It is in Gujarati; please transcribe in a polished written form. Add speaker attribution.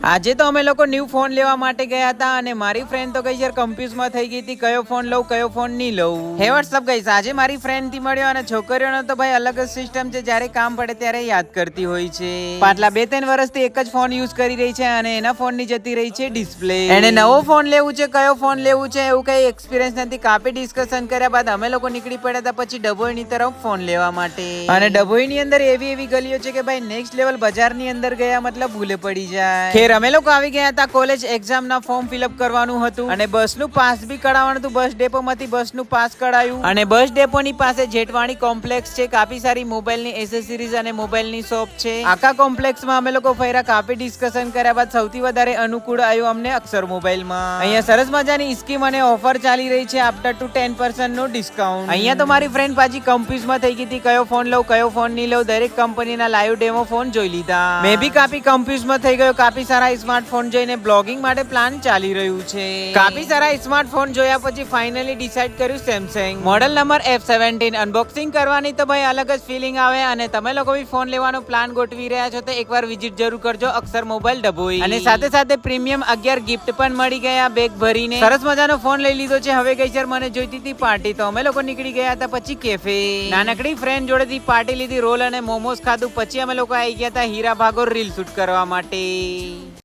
Speaker 1: આજે તો અમે લોકો ન્યૂ ફોન લેવા માટે ગયા હતા અને મારી ફ્રેન્ડ તો ગઈ યાર કન્ફ્યુઝમાં થઈ ગઈ હતી કયો ફોન લઉં કયો ફોન નહીં લઉં. હે વોટ્સઅપ ગાઈસ, આજે મારી ફ્રેન્ડ થી મળ્યો અને છોકરીઓનો તો ભાઈ અલગ જ સિસ્ટમ છે, જ્યારે કામ પડે ત્યારે યાદ કરતી હોય છે. પાછલા 2-3 વર્ષથી એક જ ફોન યુઝ કરી રહી છે અને એના ફોન ની જતી રહી છે ડિસ્પ્લે. એને નવો ફોન લેવું છે, કયો ફોન લેવું છે એવું કઈ એક્સપિરિયન્સ નથી. કાપી ડિસ્કશન કર્યા બાદ અમે લોકો નીકળી પડ્યા હતા પછી ડભોઈની તરફ ફોન લેવા માટે. અને ડભોઈની અંદર એવી ગલીઓ છે કે ભાઈ નેક્સ્ટ લેવલ બજારની અંદર ગયા મતલબ ભૂલે પડી જાય. અમે લોકો આવી ગયા હતા કોલેજ એક્ઝામ ના ફોર્મ ફિલઅપ કરવાનું હતું અને બસ નું પાસ બી કઢાવવાનું હતું. બસ ડેપો માંથી બસ નું પાસ કઢાયું અને બસ ડેપો ની પાસે જેઠવાણી કોમ્પ્લેક્સ છે. કાફી સારી મોબાઈલ ની એસેસરીઝ અને મોબાઈલ ની શોપ છે. આખા કોમ્પ્લેક્સ માં અમે લોકો ફર્યા, કાફી ડિસ્કશન કર્યા બાદ સૌથી વધારે અનુકૂળ આવ્યું અમને અક્ષર મોબાઈલ માં. અહીંયા સરસ મજાની સ્કીમ અને ઓફર ચાલી રહી છે, અપ ટુ 10% નું ડિસ્કાઉન્ટ. અહીંયા તો મારી ફ્રેન્ડ પાછી કન્ફ્યુઝ માં થઈ ગઈ હતી કયો ફોન લઉં કયો ફોન નહીં લઉં. દરેક કંપનીના લાઈવ ડેમો ફોન જોઈ લીધા. મેં બી કાફી કન્ફ્યુઝ માં થઈ ગયો. કાફી સારા સ્માર્ટફોન જોઈને બ્લોગિંગ માટે પ્લાન ચાલી રહ્યું છે. કાફી સારા સ્માર્ટફોન જોયા પછી ફાઇનલી ડિસાઈડ કર્યું Samsung model number F17. Unboxing કરવાની તો ભાઈ અલગ જ ફીલિંગ આવે અને તમે લોકો બી ફોન લેવાનો પ્લાન ગોઠવી રહ્યા છો તો એકવાર વિઝિટ જરૂર કરજો અક્ષર મોબાઈલ ડભોઈ. અને સાથે પ્રીમિયમ 11 ગિફ્ટ પણ મળી ગયા બેગ ભરીને. સરસ મજાનો ફોન લઈ લીધો છે. હવે ગઈ મને જોઈતી હતી પાર્ટી તો અમે લોકો નીકળી ગયા હતા પછી કેફે. નાનકડી ફ્રેન્ડ જોડેથી પાર્ટી લીધી, રોલ અને મોમોસ ખાધું. પછી અમે લોકો આવી ગયા હતા હીરા ભાગોર રીલ શૂટ કરવા માટે.